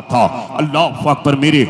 था। अल्लाह अकबर। मेरे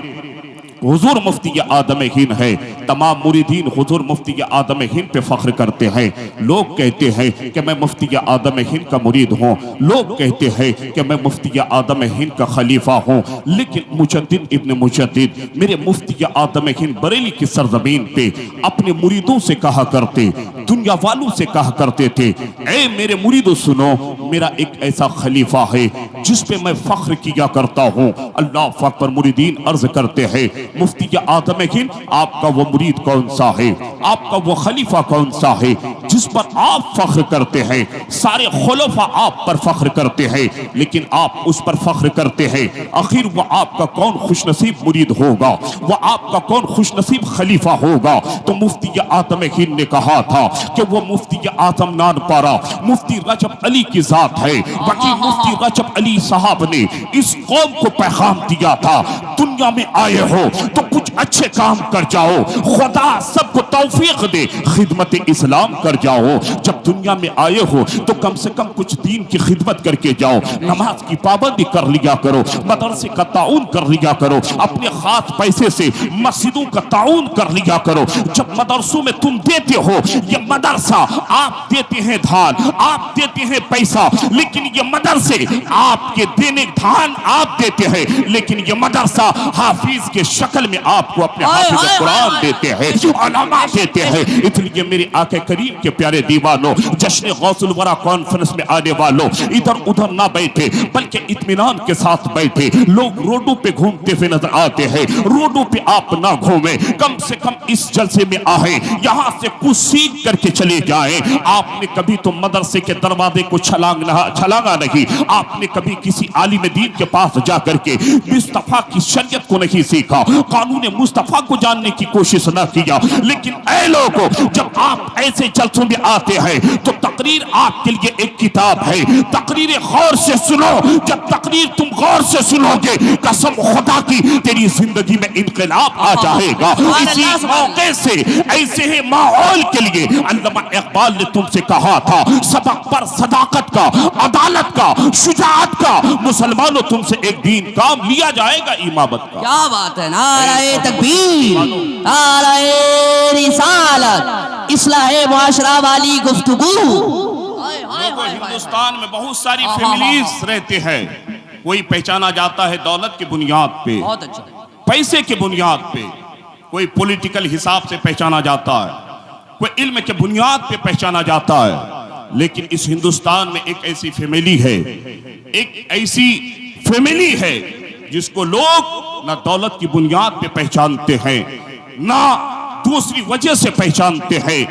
हुजूर मुफ्ती आदम हिंद है, तमाम मुरीदीन हुजूर मुफ्ती आदम हिंद पे फख्र करते हैं। लोग कहते हैं कि मैं मुफ्ती आदम हिंद का मुरीद हूँ, लोग कहते हैं कि मैं मुफ्ती आदम हिंद का खलीफा हूँ। लेकिन मुजद्दिद इब्न मुजद्दिद मेरे मुफ्ती आदम हिंद बरेली की सरजमीन पे अपने मुरीदों से कहा करते, दुनिया वालों से कहा करते थे, ऐ मेरे मुरीदों सुनो, मेरा एक ऐसा खलीफा है जिस पे मैं फख्र किया करता हूँ। अल्लाह अकबर। मुरीदीन अर्ज करते हैं, मुफ्ती आदम हिंद आपका वो मुरीद कौन सा है, आपका वो खलीफा कौन सा है जिस पर आप फख्र करते हैं? सारे खुलफा आप पर फख्र करते हैं, लेकिन आप उस पर फख्र करते हैं। आखिर वो आपका कौन खुशनसीब मुरीद होगा, वो आपका कौन खुशनसीब खलीफा होगा? तो मुफ्ती आदम हिंद ने कहा था कि वो मुफ्ती आजम नान पारा मुफ्ती रजब अली की जात है। वकील मुफ्ती रजब अली साहब ने इस कौम को पैगाम दिया था, दुनिया में आए हो तो कुछ अच्छे काम कर जाओ, खुदा सबको तौफीक दे, खिदमत इस्लाम कर जाओ। जब दुनिया में आए हो तो कम से कम कुछ दीन की खिदमत करके जाओ, नमाज की पाबंदी कर लिया करो, मदरसे का ताउन कर लिया करो, अपने खास पैसे से मस्जिदों का ताउन कर लिया करो। जब मदरसों में तुम देते हो, ये मदरसा आप देते हैं धान, आप देते हैं पैसा, लेकिन ये मदरसे आपके देने धान आप देते हैं, लेकिन ये मदरसा हाफिज के शक्ल में आपको अपने हाफिज कुरान देते हैं, उलमा देते हैं। इसलिए मेरे आका करीम के प्यारे दीवानों, जश्न गौसुल वरा कॉन्फ्रेंस में आने वालों, इधर उधर ना बैठे बल्कि इत्मीनान के साथ बैठे। लोग रोडों पे घूमते हुए नजर आते हैं, रोडों पे आप ना घूमे, कम से कम इस जलसे में आए, यहाँ से कुछ सीख करके चले जाए। आपने कभी तो मदरसे के दरवाजे को छलांगा नहीं, आपने कभी किसी आलिम दीन के पास जाकर के मुस्तफा की शरीयत को नहीं सीखा, कानून मुस्तफा को जानने की कोशिश ना किया। लेकिन ऐ लोगों, जब आप ऐसे जलसों में आते हैं तो तकरीर आपके लिए एक किताब है, तकरीर गौर से सुनो। जब तकरीर तुम गौर से सुनोगे, कसम खुदा की तेरी जिंदगी में इनकलाब आ जाएगा। इसी मौके से ऐसे ही माहौल के लिए अल्लामा इकबाल ने तुमसे कहा था, सबक पर सदाकत का, अदालत का, शुजाअत का, मुसलमानों तुमसे एक दीन काम लिया जाएगा, इमामत का। क्या बात है, नारे तकबीर, नारे रिसालत, इस्लाहे मुआशरा वाली गुफ्तगू। हिंदुस्तान में बहुत सारी फैमिलीज रहते हैं, कोई पहचाना जाता है दौलत की बुनियाद पे, बहुत अच्छा, पैसे की बुनियाद पे, कोई पॉलिटिकल हिसाब से पहचाना जाता है, कोई इल्म के बुनियाद पे पहचाना जाता है। लेकिन इस हिंदुस्तान में एक ऐसी फैमिली है, एक ऐसी फैमिली है जिसको लोग ना दौलत की बुनियाद पे पहचानते हैं, ना दूसरी वजह से पहचानते हैं,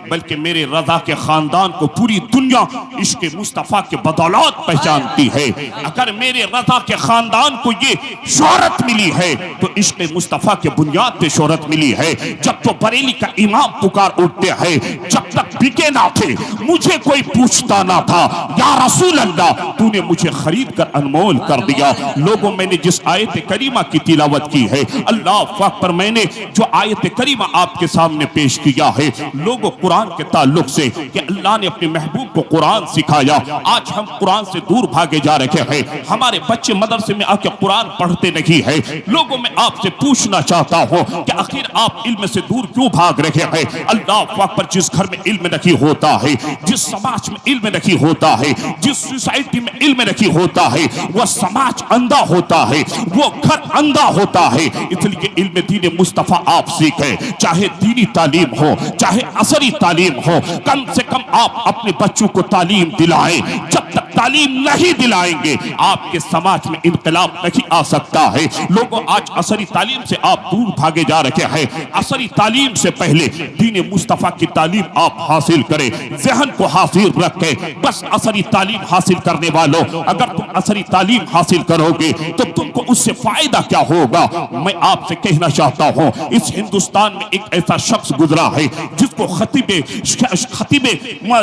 बल्कि मेरे रजा के खानदान को पूरी दुनिया इश्क मुस्तफा के बदौलत पहचानती है। अगर मेरे रजा के खानदान को ये शोहरत मिली है तो इश्क मुस्तफा के बुनियाद पे शोहरत मिली है। जब तो बरेली का इमाम पुकार उठते हैं, जब तक बिके ना थे, मुझे कोई पूछता ना था, या रसूल अल्लाह तूने मुझे खरीद कर अनमोल कर दिया। लोगों, मैंने जिस आयत करीमा की तिलावत की है, अल्लाह पर मैंने जो आयत करीमा आपके सामने पेश किया है, लोगों कुरान के ताल्लुक से कि अल्लाह ने अपने महबूब को कुरान सिखाया, आज हम कुरान से दूर भागे जा रहे हैं। हमारे बच्चे मदरसे में आके कुरान पढ़ते नहीं है। लोगों, मैं आपसे पूछना चाहता हूं कि आखिर आप इल्म से दूर क्यों भाग रहे हैं? अल्लाह पर जिस घर में इल्म नहीं होता है, जिस समाज में इल्म नहीं होता है, जिस सोसाइटी में इल्म नहीं होता है, वह समाज अंधा होता है, वो घर अंधा होता है। इसलिए इल्म दीन मुस्तफा आप सीखें, चाहे दीनी तालीम हो, चाहे असरी तालीम हो, कम से कम आप अपने बच्चों को तालीम दिलाएं। जब तक तालीम नहीं दिलाएंगे, आपके समाज में इनकलाब नहीं आ सकता है। लोगों, आज असरी तालीम से आप दूर भागे जा रहे हैं। असरी तालीम से पहले दीन मुस्तफा की तालीम आप हासिल करें, ज़हन को हासिल रखें। बस असरी तालीम हासिल करने वालों, अगर तुम असरी तालीम हासिल करोगे तो तुमको उससे फायदा क्या होगा? मैं आपसे कहना चाहता हूं, इस हिंदुस्तान में एक ऐसा शख्स गुजरा है जिसको खतीबे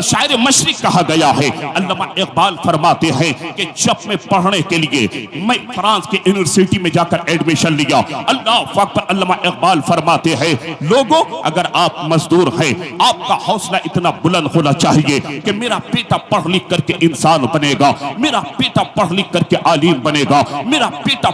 शायर मशरिक कहा गया है। अल्लामा इकबाल फरमाते हैं कि जब मैं पढ़ने के लिए मैं फ्रांस के यूनिवर्सिटी में जाकर एडमिशन लिया, अल्लाह अकबर, अल्लामा इकबाल फरमाते हैं, लोगों, अगर आप मजदूर हैं, आपका हौसला इतना बुलंद होना चाहिए कि मेरा बेटा पढ़ लिख करके इंसान बनेगा, मेरा बेटा पढ़ लिख करके आलिम बनेगा, मेरा बेटा बेटा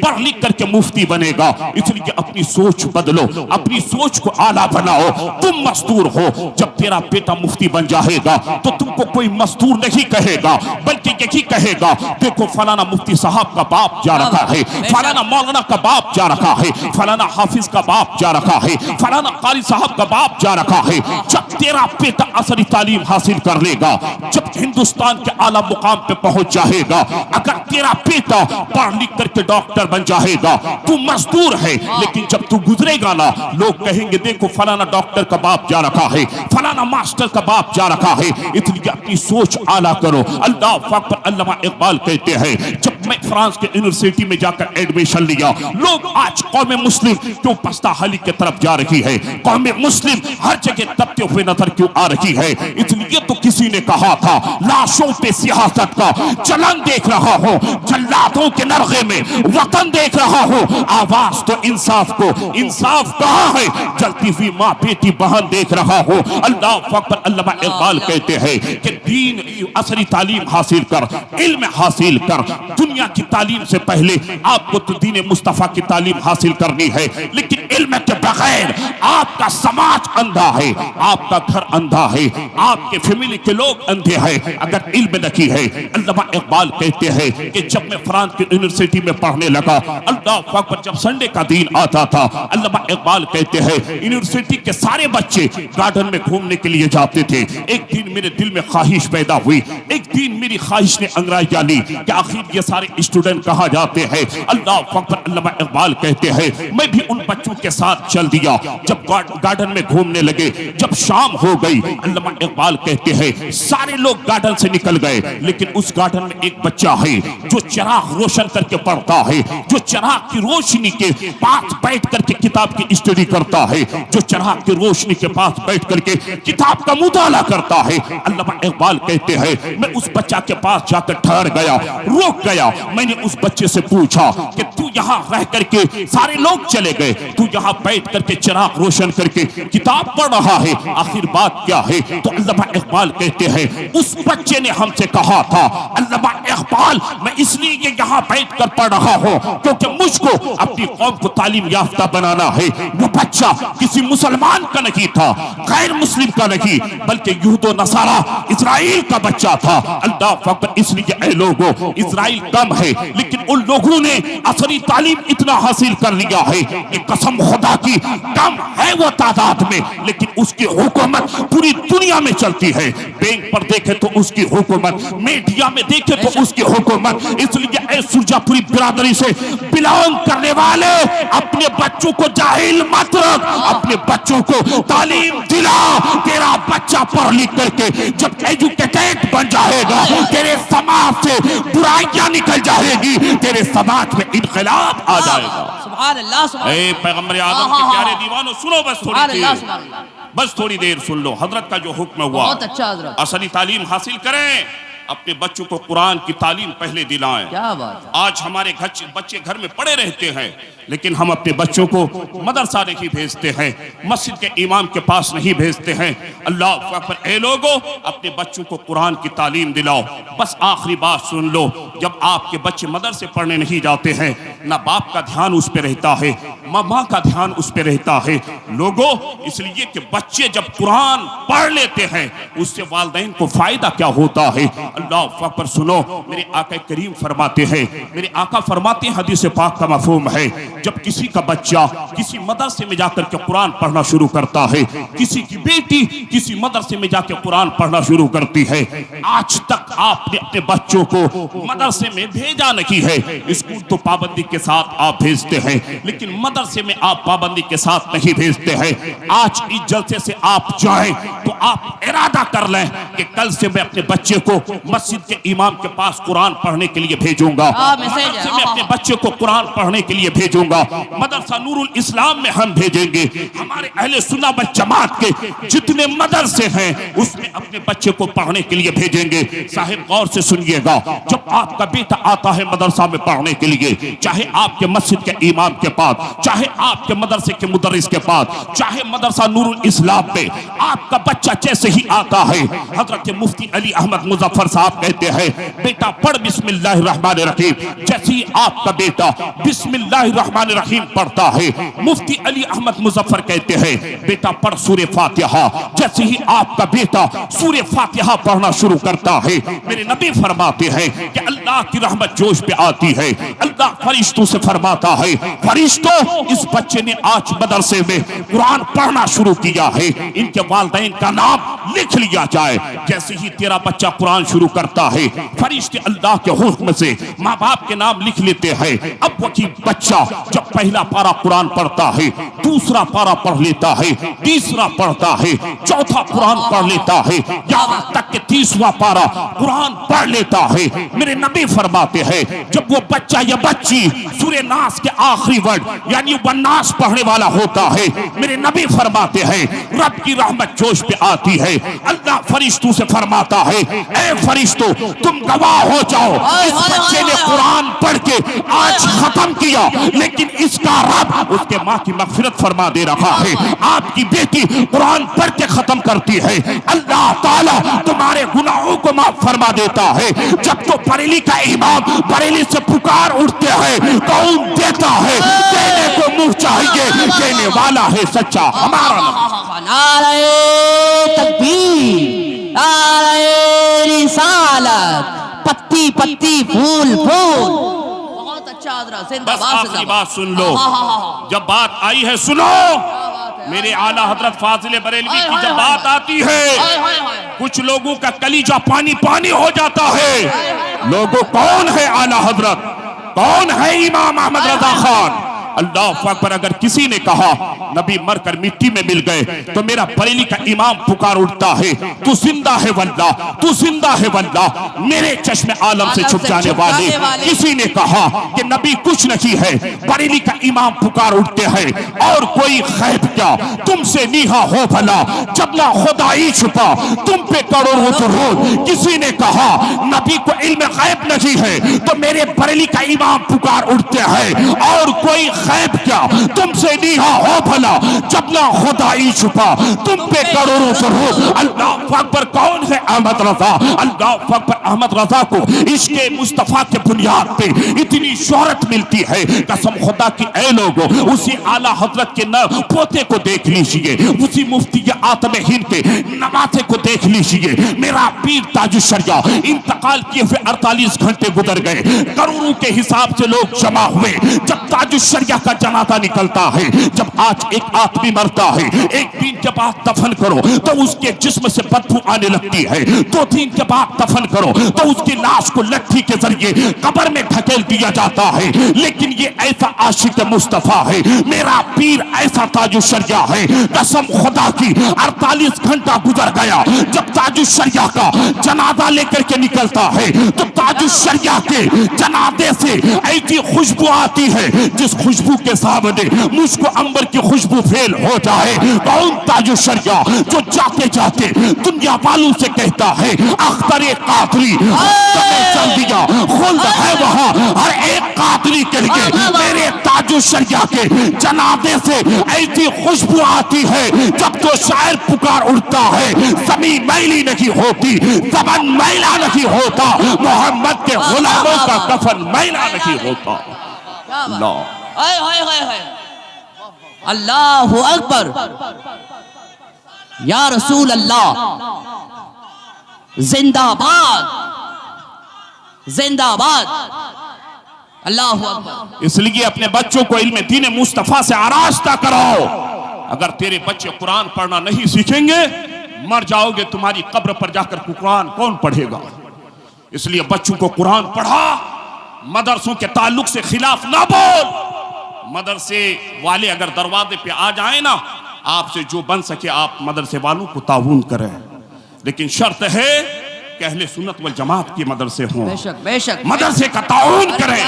पढ़ लिख करके मुफ्ती बनेगा। इसलिए अपनी सोच बदलो, अपनी सोच को आला बनाओ। तुम मजदूर हो, जब तेरा बेटा मुफ्ती बन जाएगा तो तुमको कोई मजदूर नहीं कहेगा, बल्कि यही कहेगा देखो फलाना मुफ्ती साहब का बाप जा रखा है, फलाना मौलाना का बाप जा रखा है, फलाना हाफिज का बाप जा रखा है, फलाना कारी साहब का बाप जा रखा है। जब तेरा बेटा असली तालीम हासिल कर लेगा, जब हिंदुस्तान के आला मुकाम पे पहुंच जाएगा, अगर तेरा बेटा पढ़ लिख करके डॉक्टर बन जाएगा, तू मजदूर है, लेकिन जब तू गुजरेगा ना, लोग कहेंगे देखो फलाना डॉक्टर का बाप जा रखा है, फलाना मास्टर का बाप जा रखा है। इसलिए अपनी सोच आला करो। अल्लाह अकबर। अल्लामा इकबाल कहते हैं जब मैं फ्रांस के यूनिवर्सिटी में जाकर एडमिशन लिया, लोग आज कौमे मुस्लिम क्यों पस्ता हाली की तरफ जा रही है, कौमे मुस्लिम हर जगह दबते हुए नजर क्यों आ रही है। इसलिए तो किसी ने कहा था लाशों पे सियासत का चलन देख रहा हूं, जल्लादों के नरगे में वतन देख रहा हूं, आवाज तो इंसाफ को, इंसाफ कहां है, जलती हुई माँ बेटी बहन देख रहा हूं। अल्लाह अकबर। अल्लामा इकबाल कहते हैं कि दीन असली तालीम हासिल कर, इल्म हासिल कर। दुनिया की तालीम से पहले आपको तो दीन मुस्तफा की तालीम हासिल करनी है, लेकिन इल्म के बगैर आपका समाज अंधा है, आपका घर अंधा है, आपके फैमिली के लोग अंधे हैं अगर इल्म नहीं है। अल्लामा इकबाल कहते हैं कि जब मैं फ्रांस की यूनिवर्सिटी में पढ़ने लगा, अल्लाह अकबर, जब संडे का दिन आता था, अल्लामा इकबाल कहते हैं यूनिवर्सिटी के सारे बच्चे गार्डन में घूमने के लिए जाते थे। एक दिन मेरे दिल में ख्वाहिश पैदा हुई, एक दिन मेरी ख्वाहिश ने अंग्रेजा ली कि आखिर ये सारे स्टूडेंट कहाँ जाते हैं। अल्लाह अकबर। अल्लामा इकबाल कहते हैं मैं भी उन बच्चों के साथ चल दिया। जब गार्डन में घूमने लगे, जब शाम हो गई, अल्लामा इकबाल कहते हैं सारे लोग गार्डन से निकल गए, लेकिन उस गार्डन में एक बच्चा है जो चिराग रोशन करके पढ़ता है, जो चिराग की रोशनी के पास बैठ करके किताब की स्टडी करता है, जो चिराग की रोशनी के पास बैठ करके किताब का मुताला करता है। अल्लामा इकबाल कहते हैं मैं उस बच्चा के पास जाकर ठहर गया, रुक गया। मैंने उस बच्चे से पूछा कि तू यहाँ रह करके, सारे लोग चले गए, तू यहाँ बैठ करके चिराग रोशन करके किताब पढ़ रहा है, आखिर बात क्या है। तो अल्लामा इकबाल कहते हैं उस बच्चे ने हमसे कहा था अल्लामा इकबाल मैं इसलिए ये यहाँ बैठ कर पढ़ रहा हूँ क्योंकि मुझको अपनी कौम को तालीम याफ्ता बनाना है। वो बच्चा किसी मुसलमान का नहीं था, गैर मुस्लिम का नहीं, बल्कि यहूदो नसारा इजराइल का बच्चा था। अल्लाह अकबर। इसलिए ऐ लोगों, इजराइल कम है, लेकिन उन लोगों ने असली तालीम इतना हासिल कर लिया है कि कसम खुदा की कम है वो तादाद में, लेकिन उसकी हुकूमत पूरी दुनिया में चलती है। बैंक पर देखे तो उसकी हुकूमत, मीडिया में देखे तो उसकी हुकूमत। इसलिए ऐ सुरजापुरी बिरादरी से बिलोंग करने वाले अपने बच्चों को जाहिल मत रख, अपने बच्चों को तालीम दिला। तेरा बच्चा पढ़ लिख करके जब एजुकेटेड बन जाएगा, तेरे समाज से बुराइयां निकल जाएगी, तेरे समाज में इनकलाब आ जाएगा। सुभान अल्लाह, सुभान अल्लाह। पैगंबर आदम के प्यारे दीवानों सुनो, बस थोड़ी देर, बस थोड़ी देर सुन लो। हजरत का जो हुक्म हुआ, बहुत अच्छा हजरत, असली तालीम हासिल करें, अपने बच्चों को कुरान की तालीम पहले दिलाएं। क्या बात है। आज हमारे बच्चे घर में पड़े रहते हैं, लेकिन हम अपने बच्चों को मदरसा नहीं भेजते हैं, मस्जिद के इमाम के पास नहीं भेजते हैं। अल्लाह अकबर। ऐ लोगों, अपने बच्चों को कुरान की तालीम दिलाओ। बस आखिरी बात सुन लो, जब आपके बच्चे मदरसे पढ़ने नहीं जाते हैं, ना बाप का ध्यान उस पर रहता है, माँ का ध्यान उस पर रहता है। लोगों, इसलिए कि बच्चे जब कुरान पढ़ लेते हैं, उससे वालिदैन को फायदा क्या होता है। अल्लाह अकबर। सुनो, मेरे आका करीम फरमाते हैं, मेरे आका फरमाते हैं, हदीस पाक का मफहूम है, जब किसी का बच्चा किसी मदरसे में जाकर के कुरान पढ़ना शुरू करता है, किसी की बेटी किसी मदरसे में जाकर कुरान पढ़ना शुरू करती है, आज तक आपने अपने बच्चों को मदरसे में भेजा नहीं है। स्कूल तो पाबंदी के साथ आप भेजते हैं, लेकिन मदरसे में आप पाबंदी के साथ नहीं भेजते हैं। आज इस जलसे से आप जाएं तो आप इरादा कर लें कि कल से मैं अपने बच्चे को मस्जिद के इमाम के पास कुरान पढ़ने के लिए भेजूंगा, मदरसे में अपने बच्चे को कुरान पढ़ने के लिए भेजूंगा, मदरसा नूरुल इस्लाम में हम भेजेंगे। हमारे अहले सुन्ना व जमात के जितने मदरसे हैं उसमें अपने बच्चे को पढ़ने के लिए भेजेंगे। साहिब गौर से सुनिएगा, जब आपका बेटा आता है मदरसा में पढ़ने के लिए, चाहे आपके मस्जिद के इमाम के पास, चाहे आपके मदरसे के मुदर्रिस के पास, चाहे मदरसा नूरुल इस्लाम पे, आपका बच्चा जैसे ही आता है, हजरत मुफ्ती अली अहमद मुजफ्फर साहब कहते हैं बेटा पढ़ बिस्मिल्लाहिर्रहमानिर्रहीम। जैसे ही आपका बेटा बिस्मिल्लाहिर्रहमानिर्रहीम पढ़ता है, मुफ्ती अली अहमद मुजफ्फर कहते हैं बेटा पढ़ सूरे फातिहा। जैसे ही आपका बेटा सूरे फातिहा पढ़ना शुरू करता है, मेरे नबी फरमाते हैं कि अल्लाह की रहमत जोश पे आती है। अल्लाह फरिश्तों से फरमाता है फरिश्तों इस बच्चे ने आज मदरसे में कुरान पढ़ना शुरू किया है, इनके वालिदैन का नाम लिख लिया जाए। जैसे ही तेरा बच्चा कुरान शुरू करता है, फरिश्ते अल्लाह के हुक्म से माँ बाप के नाम लिख लेते हैं। अब वही बच्चा जब पहला पारा कुरान पढ़ता है, दूसरा पारा पढ़ लेता है, तीसरा पढ़ता है, चौथा कुरान पढ़ लेता है, यहाँ तक कि 30वां पारा कुरान पढ़ लेता है। मेरे नबी फरमाते हैं जब वो बच्चा या बच्ची सूरे नास के आखिरी वर्ड यानी वन्नास पढ़ने वाला होता है, मेरे नबी फरमाते हैं रब की रहमत जोश पे आती है। अल्लाह फरिश्तों से फरमाता है ऐ फरिश्तों तुम गवाह हो जाओ, इस बच्चे ने कुरान पढ़ के आज खत्म किया, लेकिन इसका रब उसके माँ की मगफिरत फरमा दे रहा है। आपकी बेटी कुरान पढ़ के खत्म करती है, अल्लाह ताला तुम्हारे गुनाहों को माफ फरमा देता है। जब तो बरेली का इमाम बरेली से पुकार उठते हैं, कौन देता है? देने को मुंह चाहिए, देने वाला है सच्चा हमारा नारे तकबीर, नारे रिसालत, पत्ती पत्ती फूल फूल। बहुत अच्छा हज़रत, बस आखिरी बात सुन लो, जब बात आई है सुनो, मेरे आला हजरत फाजिल बरेलवी की जब बात आती है कुछ लोगों का कलीजा पानी पानी हो जाता है। लोगों कौन है आला हजरत, कौन है इमाम अहमद रजा खान? अल्लाह अकबर। अगर किसी ने कहा नबी मरकर मिट्टी में मिल गए तो मेरा बरेली का इमाम पुकार उठता है तू जिंदा है वल्लाह, तू जिंदा है वल्लाह, मेरे चश्मे आलम से छुप जाने वाले। किसी ने कहा कि नबी कुछ नहीं है, बरेली का इमाम पुकार उठते हैं और कोई खैब क्या तुमसे नीहा हो भला, जब ना खुदाई छुपा तुम पे करोड़ों दुरूद। किसी ने कहा नबी को इल्म गैब नहीं है तो मेरे बरेली का इमाम पुकार उठते हैं और कोई खैब क्या तुमसे नीहा हो भला, जब ना खुदाई छुपा तुम पे करोड़ों दुरूद। अल्लाह अकबर। कौन है अहमद रजा? अल्लाह अकबर। अहमद रजा को इसके मुस्तफा के बुनियाद पे इतनी शोहरत मिलती है, कसम खुदा की ऐ लोगों, उसी आला हजरत के न पोते को देख लीजिए, उसी मुफ्ती के आतम हिंद के नवासे को देख लीजिए। मेरा पीर ताजुशरिया इंतकाल किए हुए 48 घंटे गुजर गए, करोड़ों के हिसाब से लोग जमा हुए। जब ताजुशरिया का जनाजा निकलता है, जब आज एक आदमी मरता है, एक दिन के बाद दफन करो तो उसके जिस्म से बदबू आने लगती है, 2 दिन के बाद दफन करो तो उसकी लाश को लट्ठी के जरिए कब्र में ढकेल दिया जाता है। लेकिन ये ऐसा आशिक मुस्तफा है, मेरा पीर ऐसा ताजुशरिया है, कसम खुदा की 48 घंटा गुजर गया। जब ताजुशरिया का जनाजा लेकर के निकलता है तो ताजुशरिया के जनाजे से ऐसी खुशबू आती है जिस खुशबू के सामने मुझको अंबर की खुशबू फेल हो जाए। कौन ताजुशरिया जो जाते जाते दुनिया वालों से कहता है अख्तरे कादरी चल दिया, खुल्द है वहां हर एक कादरी के लिए। मेरे ताजुशरिया के जनाजे से ऐसी खुशबू आती है जब तो शायर पुकार उठता है, जमीन मैली नहीं होती, ज़बान मैला नहीं होता, मोहम्मद के गुलामों का कफन मैला नहीं होता। अल्लाहु अकबर, या रसूल अल्लाह, जिंदाबाद जिंदाबाद, अल्लाहु अकबर। इसलिए अपने बच्चों को इल्म दीन मुस्तफा से आरास्ता कराओ। अगर तेरे बच्चे कुरान पढ़ना नहीं सीखेंगे, मर जाओगे, तुम्हारी कब्र पर जाकर कुरान कौन पढ़ेगा? इसलिए बच्चों को कुरान पढ़ा, मदरसों के ताल्लुक से खिलाफ ना बोल। मदरसे वाले अगर दरवाजे पे आ जाए ना, आपसे जो बन सके आप मदरसे वालों को ताउन करें, लेकिन शर्त है कि अहले सुन्नत वल जमात के मदरसे हों, बेशक बेशक मदरसे का ताउन करें।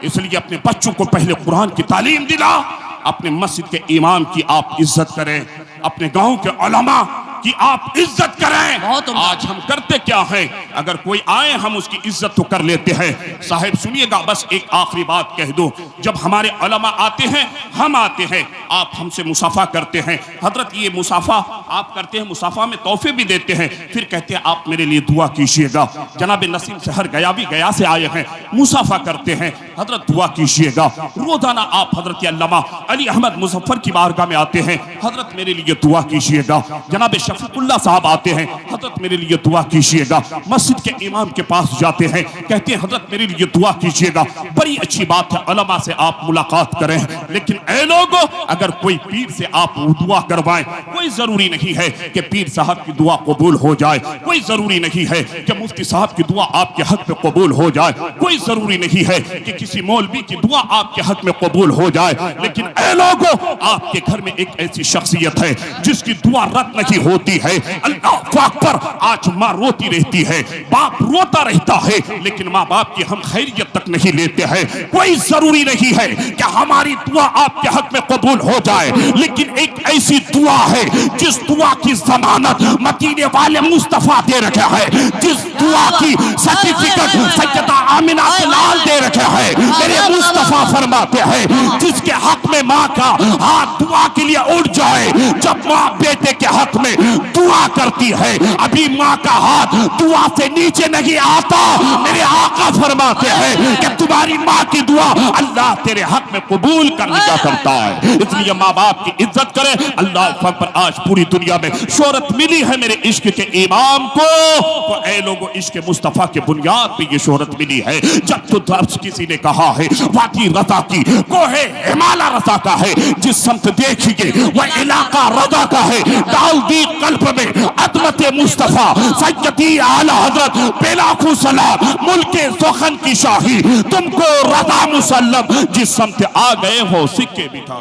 इसलिए अपने बच्चों को पहले कुरान की तालीम दिला, अपने मस्जिद के इमाम की आप इज्जत करें, अपने गांव के उलमा की आप इज्जत करें। आज हम करते क्या है, अगर कोई आए हम उसकी इज्जत तो कर लेते हैं। साहिब सुनिएगा, बस एक आखिरी बात कह दो, जब हमारे उलमा आते हैं, हम आते हैं, आप हमसे मुसाफा करते हैं। हजरत ये मुसाफा आप करते हैं, मुसाफा में तोहफे भी देते हैं, फिर कहते हैं आप मेरे लिए दुआ कीजिएगा। जनाब नसीम शहर गया भी गया से आए हैं, मुसाफा करते हैं, हजरत दुआ कीजिएगा। रोजाना आप हजरत अल्लामा अली अहमद मुजफ्फर की बारगाह में आते हैं, हजरत मेरे लिए दुआ कीजिएगा। जनाब शफीकुल्लाह साहब आते हैं, हजरत मेरे लिए दुआ कीजिएगा। मस्जिद के इमाम के पास जाते हैं, कहते हैं हजरत मेरे लिए दुआ कीजिएगा। बड़ी अच्छी बात है, उलमा से आप मुलाकात करें, लेकिन ऐ लोगों, अगर कोई पीर से आप दुआ करवाएं, कोई जरूरी नहीं है कि पीर साहब की दुआ कबूल हो जाए, कोई जरूरी नहीं है कि मुफ्ती साहब की दुआ आपके हक में कबूल हो जाए, कोई जरूरी नहीं है कि किसी मौलवी की दुआ आपके हक में कबूल हो जाए। लेकिन ऐ लोगों, आपके घर में एक ऐसी शख्सियत है जिसकी दुआ रद्द नहीं होती है। अल्लाह अकबर। आज माँ रोती रहती है, बाप रोता रहता है, लेकिन माँ बाप की हम खैरियत तक नहीं लेते हैं। कोई जरूरी नहीं है कि हमारी दुआ आपके हक में कबूल हो जाए, लेकिन एक ऐसी दुआ है जिस दुआ की जमानत मदीने वाले मुस्तफा दे रखे हैं, जिस दुआ की सर्टिफिकेट सैयदा आमिना के लाल दे रखे हैं। मेरे मुस्तफा फरमाते हैं जिसके हक में माँ का हाथ दुआ के लिए उठ जाए, जब माँ बेटे के हक में दुआ करती है, अभी माँ का हाथ दुआ से नीचे नहीं आता। मेरे आका फरमाते हैं कि तुम्हारी माँ की दुआ अल्लाह तेरे हक में कबूल कर लिया करता है। इसलिए माँ बाप की इज्जत करें। अल्लाह अकबर। आज पूरी दुनिया में शोहरत मिली है मेरे इश्क के इमाम को, तो ऐ लोगों, इश्क मुस्तफा के बुनियाद पे ये शोहरत मिली है। जब तो दर्ज किसी ने कहा है वादी रजा की, कोहे हिमालय रजा का है, जिस समत देखिए वह इलाका रजा का है। डाल दी कल्ब में अदमत मुस्तफा सैयदी आला हजरत बेलाखू सलाम, मुल्के सुखन की शाही तुमको रजा मुसल्लम, जिस समत आ गए हो सिक्के बिठा।